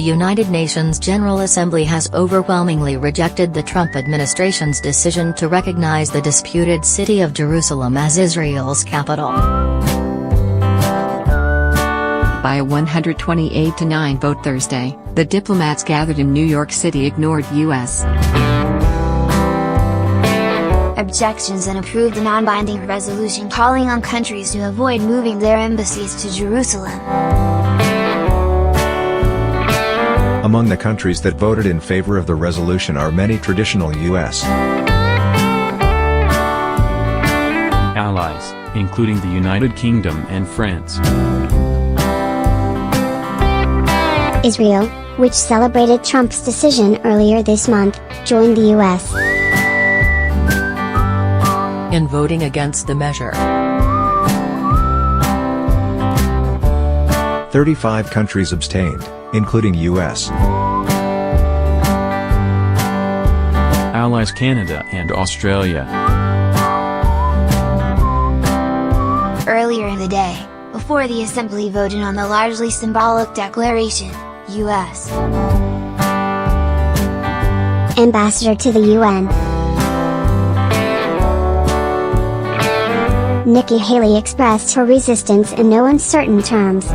United Nations General Assembly has overwhelmingly rejected the Trump administration's decision to recognize the disputed city of Jerusalem as Israel's capital. By a 128-9 vote Thursday, the diplomats gathered in New York City ignored U.S. objections and approved a non-binding resolution calling on countries to avoid moving their embassies to Jerusalem. Among the countries that voted in favor of the resolution are many traditional U.S. allies, including the United Kingdom and France. Israel, which celebrated Trump's decision earlier this month, joined the U.S. in voting against the measure. 35 countries abstained, including U.S. allies Canada and Australia. Earlier in the day, before the Assembly voted on the largely symbolic declaration, U.S. Ambassador to the UN Nikki Haley expressed her resistance in no uncertain terms.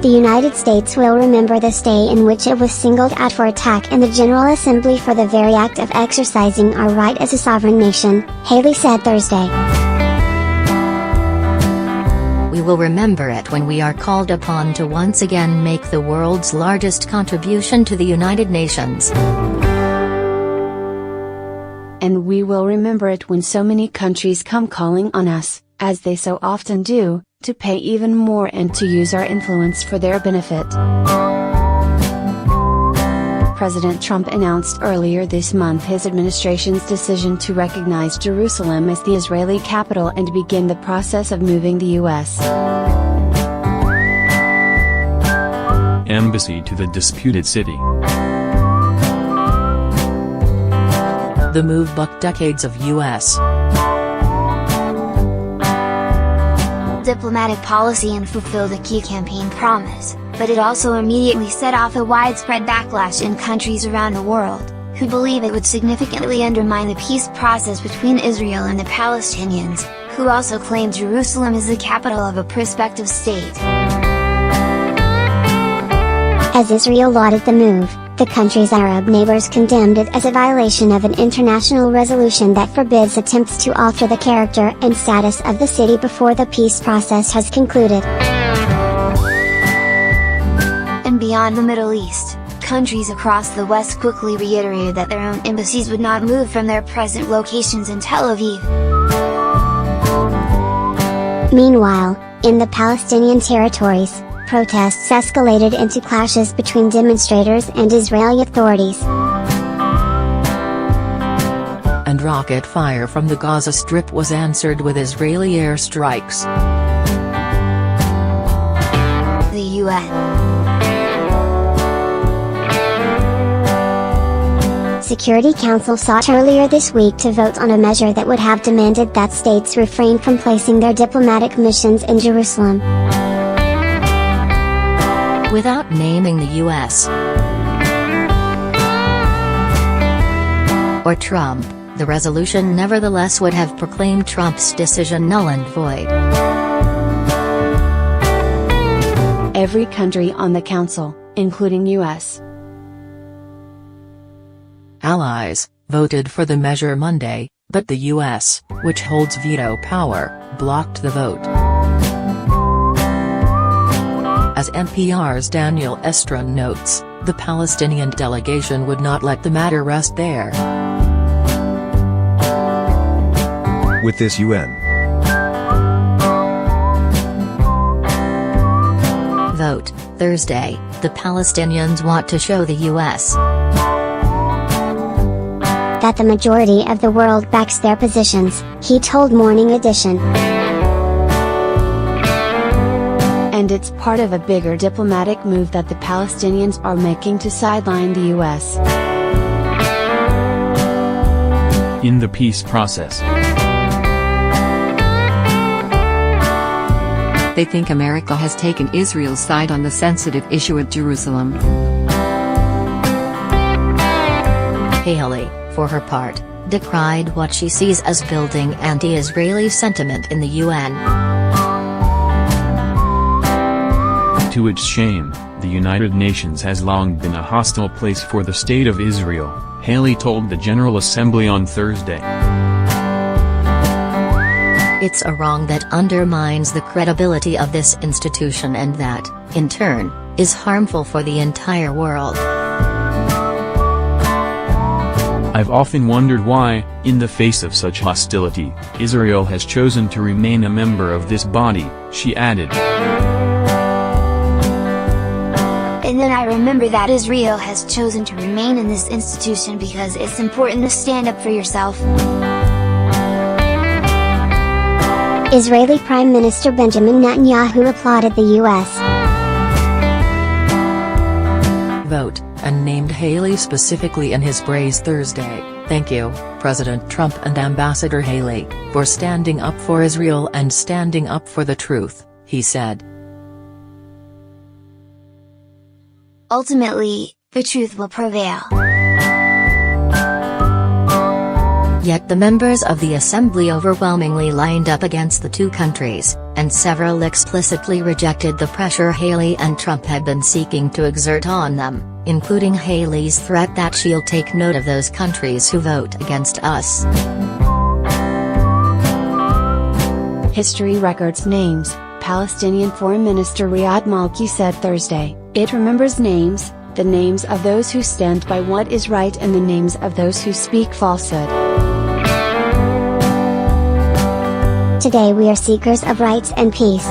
The United States will remember this day in which it was singled out for attack in the General Assembly for the very act of exercising our right as a sovereign nation, Haley said Thursday. We will remember it when we are called upon to once again make the world's largest contribution to the United Nations. And we will remember it when so many countries come calling on us, as they so often do, to pay even more and to use our influence for their benefit. President Trump announced earlier this month his administration's decision to recognize Jerusalem as the Israeli capital and begin the process of moving the U.S. embassy to the disputed city. The move bucked decades of U.S. diplomatic policy and fulfilled a key campaign promise, but it also immediately set off a widespread backlash in countries around the world, who believe it would significantly undermine the peace process between Israel and the Palestinians, who also claim Jerusalem is the capital of a prospective state. As Israel lauded the move, the country's Arab neighbors condemned it as a violation of an international resolution that forbids attempts to alter the character and status of the city before the peace process has concluded. And beyond the Middle East, countries across the West quickly reiterated that their own embassies would not move from their present locations in Tel Aviv. Meanwhile, in the Palestinian territories, protests escalated into clashes between demonstrators and Israeli authorities. And rocket fire from the Gaza Strip was answered with Israeli airstrikes. The UN. Security Council sought earlier this week to vote on a measure that would have demanded that states refrain from placing their diplomatic missions in Jerusalem. Without naming the U.S. or Trump, the resolution nevertheless would have proclaimed Trump's decision null and void. Every country on the council, including U.S. allies, voted for the measure Monday, but the U.S., which holds veto power, blocked the vote. As NPR's Daniel Estrin notes, the Palestinian delegation would not let the matter rest there. With this UN vote, Thursday, the Palestinians want to show the U.S. that the majority of the world backs their positions, he told Morning Edition. And it's part of a bigger diplomatic move that the Palestinians are making to sideline the U.S. in the peace process. They think America has taken Israel's side on the sensitive issue of Jerusalem. Haley, for her part, decried what she sees as building anti-Israeli sentiment in the UN. To its shame, the United Nations has long been a hostile place for the State of Israel, Haley told the General Assembly on Thursday. It's a wrong that undermines the credibility of this institution and that, in turn, is harmful for the entire world. I've often wondered why, in the face of such hostility, Israel has chosen to remain a member of this body, she added. And then I remember that Israel has chosen to remain in this institution because it's important to stand up for yourself. Israeli Prime Minister Benjamin Netanyahu applauded the U.S. vote, and named Haley specifically in his praise Thursday. "Thank you, President Trump and Ambassador Haley, for standing up for Israel and standing up for the truth," he said. Ultimately, the truth will prevail. Yet the members of the assembly overwhelmingly lined up against the two countries, and several explicitly rejected the pressure Haley and Trump had been seeking to exert on them, including Haley's threat that she'll take note of those countries who vote against us. History records names, Palestinian Foreign Minister Riyad Malki said Thursday. It remembers names, the names of those who stand by what is right and the names of those who speak falsehood. Today we are seekers of rights and peace.